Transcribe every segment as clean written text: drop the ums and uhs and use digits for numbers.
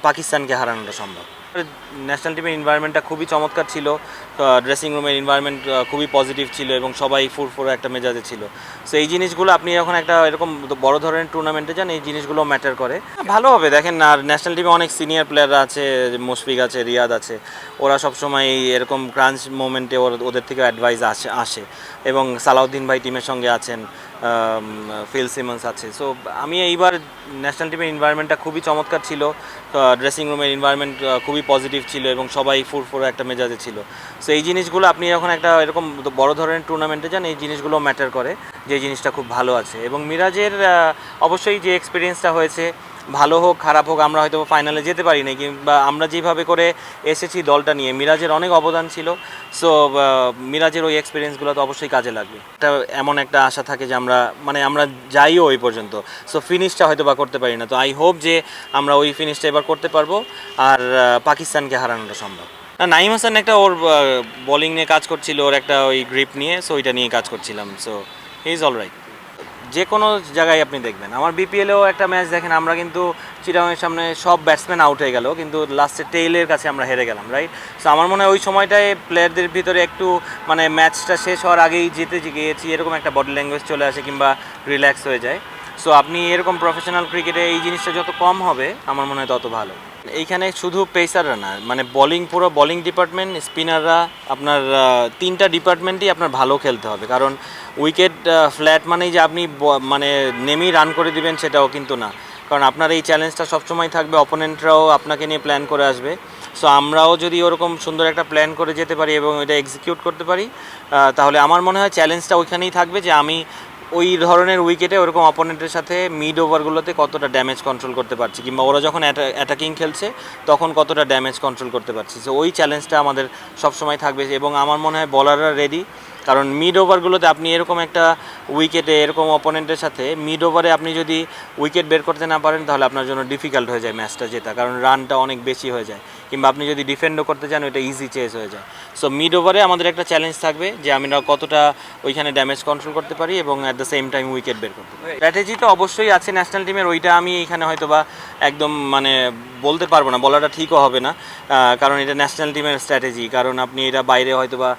পাকিস্তানকে হারানোটা সম্ভব। ন্যাশনাল টিমের এনভায়রনমেন্টটা খুবই চমৎকার ছিল, ড্রেসিং রুমের এনভায়রনমেন্ট খুবই পজিটিভ ছিল এবং সবাই ফুরফুরে একটা মেজাজে ছিল। সো এই জিনিসগুলো আপনি যখন একটা এরকম বড় ধরনের টুর্নামেন্টে যান, এই জিনিসগুলো ম্যাটার করে। ভালো হবে, দেখেন আর ন্যাশনাল টিমে অনেক সিনিয়র প্লেয়াররা আছে, মুশফিক আছে, রিয়াদ আছে, ওরা সবসময় এরকম ক্রাঞ্চ মোমেন্টে ওদের থেকে অ্যাডভাইস আসে এবং সালাউদ্দিন ভাই টিমের সঙ্গে আছেন, ফিল সিমন্স আছে। সো আমি এইবার ন্যাশনাল টিমের এনভায়রনমেন্টটা খুবই চমৎকার ছিল, ড্রেসিং রুমের এনভায়রনমেন্ট খুবই পজিটিভ ছিল এবং সবাই ফুরফুরে একটা মেজাজে ছিল। সো এই জিনিসগুলো আপনি যখন একটা এরকম বড় ধরনের টুর্নামেন্টে যান, এই জিনিসগুলো ম্যাটার করে, যে জিনিসটা খুব ভালো আছে। এবং মিরাজের অবশ্যই যে এক্সপিরিয়েন্সটা হয়েছে, ভালো হোক খারাপ হোক, আমরা হয়তো ফাইনালে যেতে পারি না, কিংবা আমরা যেভাবে করে এসেছি দলটা নিয়ে, মিরাজের অনেক অবদান ছিল। সো মিরাজের ওই এক্সপিরিয়েন্সগুলো তো অবশ্যই কাজে লাগবে। এটা এমন একটা আশা থাকে যে আমরা যাইও ওই পর্যন্ত, সো ফিনিশটা হয়তো বা করতে পারি না। তো আই হোপ যে আমরা ওই ফিনিশটা এবার করতে পারবো আর পাকিস্তানকে হারানোটা সম্ভব। নাইম হাসান একটা ওর বোলিং নিয়ে কাজ করছিল, ওর একটা ওই গ্রিপ নিয়ে, সো ওইটা নিয়ে কাজ করছিলাম। So he is all right. যে কোনো জায়গায় আপনি দেখবেন, আমার বিপিএলেও একটা ম্যাচ দেখেন, আমরা কিন্তু চিটাগংয়ের সামনে সব ব্যাটসম্যান আউট হয়ে গেল, কিন্তু লাস্টে টেইলের কাছে আমরা হেরে গেলাম, রাইট? সো আমার মনে হয় ওই সময়টায় প্লেয়ারদের ভিতরে একটু মানে ম্যাচটা শেষ হওয়ার আগেই জিতে গিয়েছি এরকম একটা বডি ল্যাঙ্গুয়েজ চলে আসে কিংবা রিল্যাক্স হয়ে যায়। সো আপনি এরকম প্রফেশনাল ক্রিকেটে এই জিনিসটা যত কম হবে আমার মনে হয় তত ভালো। এইখানে শুধু পেসাররা না, মানে পুরো বোলিং ডিপার্টমেন্ট, স্পিনাররা, আপনার তিনটা ডিপার্টমেন্টই আপনার ভালো খেলতে হবে। কারণ উইকেট ফ্ল্যাট মানেই যে আপনি মানে নেমেই রান করে দিবেন সেটাও কিন্তু না, কারণ আপনার এই চ্যালেঞ্জটা সবসময় থাকবে, অপোনেন্টরাও আপনাকে নিয়ে প্ল্যান করে আসবে। সো আমরাও যদি ওরকম সুন্দর একটা প্ল্যান করে যেতে পারি এবং এটা এক্সিকিউট করতে পারি, তাহলে আমার মনে হয় চ্যালেঞ্জটা ওইখানেই থাকবে যে আমি ওই ধরনের উইকেটে ওরকম অপোনেন্টের সাথে মিড ওভারগুলোতে কতটা ড্যামেজ কন্ট্রোল করতে পারছি, কিংবা ওরা যখন অ্যাটাকিং খেলছে তখন কতটা ড্যামেজ কন্ট্রোল করতে পারছি। সো ওই চ্যালেঞ্জটা আমাদের সবসময় থাকবে এবং আমার মনে হয় বলাররা রেডি। কারণ মিড ওভারগুলোতে আপনি এরকম একটা উইকেটে এরকম অপোনেন্টের সাথে মিড ওভারে আপনি যদি উইকেট বের করতে না পারেন, তাহলে আপনার জন্য ডিফিকাল্ট হয়ে যায় ম্যাচটা জেতা, কারণ রানটা অনেক বেশি হয়ে যায়, কিংবা আপনি যদি ডিফেন্ডও করতে চান ওইটা ইজি চেস হয়ে যায়। সো মিড ওভারে আমাদের একটা চ্যালেঞ্জ থাকবে যে আমরা কতটা ওইখানে ড্যামেজ কন্ট্রোল করতে পারি এবং at the same time wicket বের করতে পারি। স্ট্র্যাটেজি তো অবশ্যই আছে ন্যাশনাল টিমের, ওইটা আমি এখানে হয়তো বা একদম মানে বলতে পারবো না, বলাটা ঠিকও হবে না, কারণ এটা ন্যাশনাল টিমের স্ট্র্যাটেজি। কারণ আপনি এটা বাইরে হয়তো বা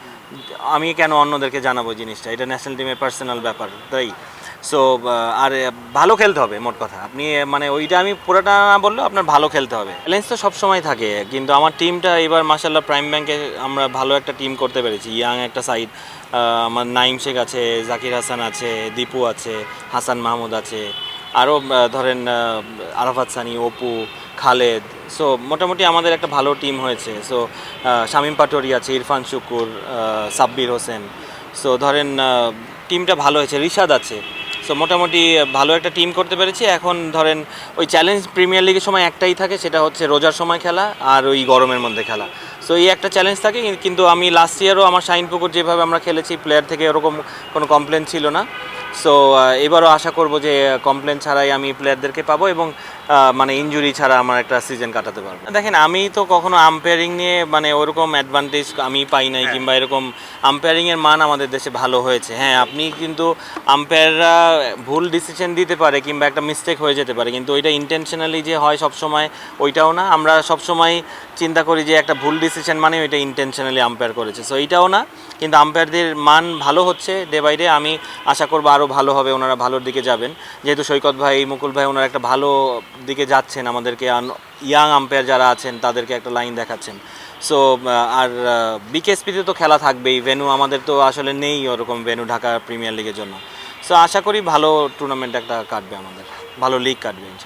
আমি কেন অন্যদেরকে জানাবো জিনিসটা, এটা ন্যাশনাল টিমের পার্সোনাল ব্যাপার, তাই। সো আর ভালো খেলতে হবে, মোট কথা আপনি মানে ওইটা আমি পুরোটা না বললেও আপনার ভালো খেলতে হবে। চ্যালেঞ্জ তো সবসময় থাকে, কিন্তু আমার টিমটা এবার মাশাআল্লাহ প্রাইম ব্যাংকে আমরা ভালো একটা টিম করতে পেরেছি। ইয়াং একটা সাইড, আমার নাইম শেখ আছে, জাকির হাসান আছে, দীপু আছে, হাসান মাহমুদ আছে, আরও ধরেন আরাফাত সানি, অপু, খালেদ। সো মোটামুটি আমাদের একটা ভালো টিম হয়েছে। সো শামীম পাটোয়ারি আছে, ইরফান শুকুর, সাব্বির হোসেন। সো ধরেন টিমটা ভালো হয়েছে, রিশাদ আছে। সো মোটামুটি ভালো একটা টিম করতে পেরেছি। এখন ধরেন ওই চ্যালেঞ্জ প্রিমিয়ার লিগের সময় একটাই থাকে, সেটা হচ্ছে রোজার সময় খেলা আর ওই গরমের মধ্যে খেলা। সো এই একটা চ্যালেঞ্জ থাকে, কিন্তু আমি লাস্ট ইয়ারও আমার শাহিনপুকুর যেভাবে আমরা খেলেছি, প্লেয়ার থেকে ওরকম কোনো কমপ্লেন ছিল না। সো এবারও আশা করব যে কমপ্লেন ছাড়াই আমি প্লেয়ারদেরকে পাবো এবং মানে ইনজুরি ছাড়া আমার একটা সিজন কাটাতে পারবো। দেখেন আমি তো কখনো আম্পায়ারিং নিয়ে মানে ওরকম অ্যাডভান্টেজ আমি পাই নাই, কিংবা এরকম আম্পায়ারিংয়ের মান আমাদের দেশে ভালো হয়েছে। হ্যাঁ, আপনি কিন্তু আম্পায়াররা ভুল ডিসিশন দিতে পারে কিংবা একটা মিস্টেক হয়ে যেতে পারে, কিন্তু ওইটা ইন্টেনশনালি যে হয় সবসময় ওইটাও না। আমরা সবসময় চিন্তা করি যে একটা ভুল ডিসিশন মানে ওইটা ইন্টেনশনালি আম্পায়ার করেছে, সো এইটাও না। কিন্তু আম্পায়ারদের মান ভালো হচ্ছে ডে বাই ডে, আমি আশা করবো আরও ভালো হবে, ওনারা ভালোর দিকে যাবেন। যেহেতু সৈকত ভাই, মুকুল ভাই ওনারা একটা ভালো দিকে যাচ্ছেন, আমাদেরকে ইয়াং আম্পায়ার যারা আছেন তাদেরকে একটা লাইন দেখাচ্ছেন। সো আর বিকেএসপিতে তো খেলা থাকবেই, ভেন্যু আমাদের তো আসলে নেই ওরকম ভেন্যু ঢাকা প্রিমিয়ার লিগের জন্য। সো আশা করি ভালো টুর্নামেন্ট একটা কাটবে, আমাদের ভালো লিগ কাটবে ইনশাল্লাহ।